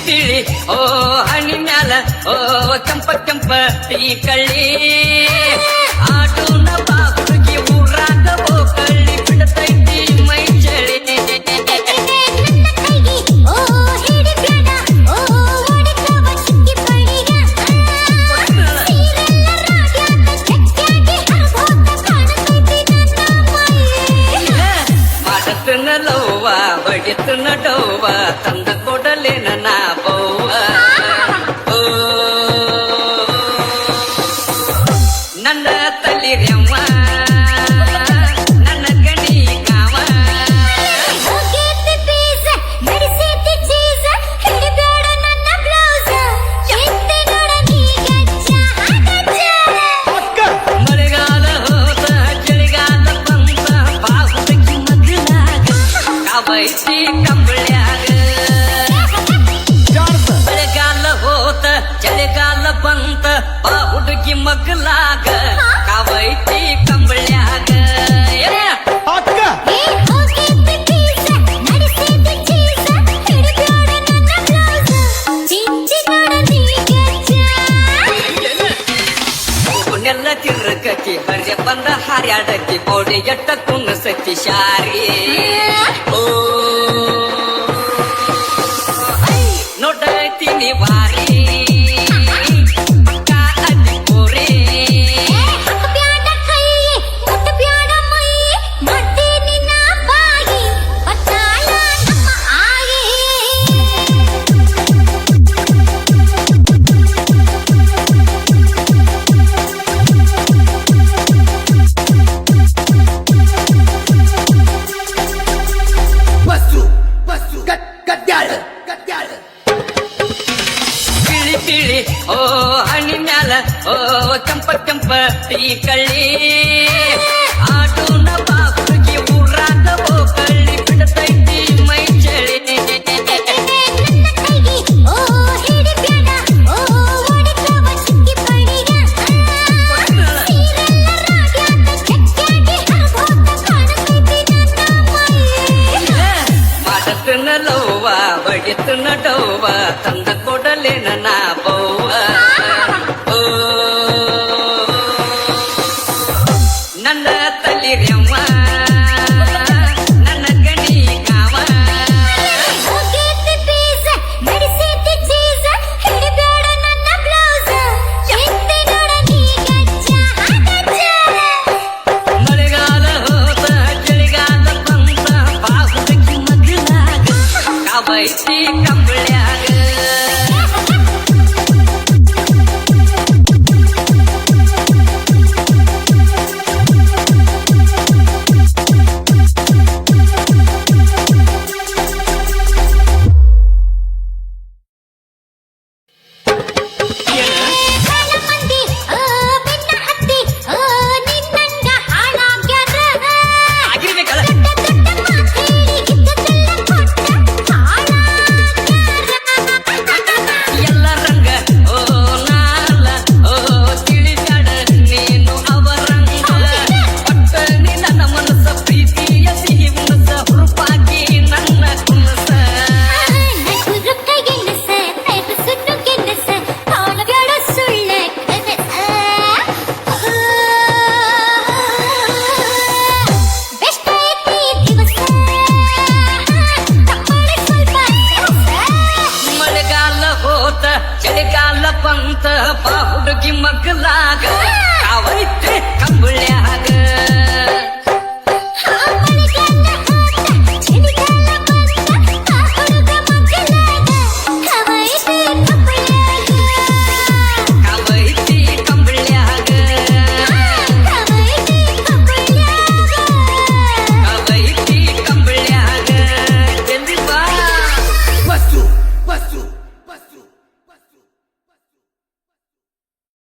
ತಿಳಿ ಓ ಹಣಿ ಮ್ಯಾಲ ಓ ಕೆಂಪ ಕೆಂಪ ಟೀ ಕಳ್ಳಿ ಆಟೋನ ಬಾ ಹುಡುಗಿ ಊರಾಗ ಓ ಕಳ್ಳಿ ಬಿಡತೈತಿ ಮೈ ಚಳಿ ಮಾಡತನ ಲವ್ವ ಬಡಿತನ ಡವ್ವ ತಂದ ಕೊಡಲೇನ ನಾ ಬವ್ವ ಓ ನನ್ನ ತಲಿ ರೆವ್ವ ನನ್ನ ಗಣಿ ಕಾವ ಮಳೆಗಾಲ ಹೋದ ಚಳಿಗಾಲ ಬಂದ ಬಾಹುದಕ್ಕೆ ಮಗಲಾಗ ಕಾವೈತಿ ಕಂಬಳ್ಯಾಗ ಮಳೆಗಾಲ ಹೋತ ಚಳಿಗಾಲ ಬಂತ ಬಾ ಹುಡುಗಿ ಮಗಲಾಗ ಕಾವೈತಿ ಕಂಬಳ್ಯಾಗ ನೆಲ್ಲ ತಿರ್ಗತಿ ಬರ್ರೆ ಬಂದ ಹಾರ್ಯಾಡತಿ ಬೋಡಿ ಎಟ್ಟ ಕುಣಸತಿ ಶಾರಿ ಓ ನೋಡತೀನಿ ವಾರಿ ಪಕ್ಕ ಅದಿ ಕೋರಿ ತಿಳಿ ತಿಳಿ ಓ ಹಣಿ ಮ್ಯಾಲ ಓ ಕೆಂಪ ಕೆಂಪ ಟೀ ಕಳ್ಳಿ ಆಟೋನ ಬಾ ಹುಡುಗಿ ಊರಾಗ ಓ ಕಳ್ಳಿ ಬಿಡತೈತಿ ಮೈ ಚಳಿ ಮಾಡತನ ಲವ್ವ ಬಡಿತನ ಡವ್ವ ತಂದ ಕೊಡಲೇನ ನಾ ಬವ್ವ ಓ ನನ್ನ ತಲಿ ರೆವ್ವ ನನ್ನ ಗಣಿ ಕಾವ ಮಳೆಗಾಲ ಹೋದ ಚಳಿಗಾಲ ಬಂದ ಬಾಹುದಕ್ಕೆ ಮಗಲಾಗ ಕಾವೈತಿ ಕಂಬಳ್ಯಾಗ ಆಗಿರ್ಬೇಕಲ್ಲ ಎಲ್ಲ ರಂಗ ಓ ನಾಲ ಓ ತಿಳಿದಾಡ ನೀನು ಅವರಂಗ ಒಟ್ಟ ನೀ ನನ್ನ ಮನಸ್ಸ ಪ್ರೀತಿಯ ಸಿಹಿ ಮುನಸ ಹುರುಪಾಗಿ ನನ್ನ ಕುನಸ ಮಳೆಗಾಲ ಹೋತ ಚಳಿಗಾಲ ಬಂತ ಬಾ ಹುಡುಗಿ ಮಗಲಾಗ ಕಾವೈತೆ ಕಂಬ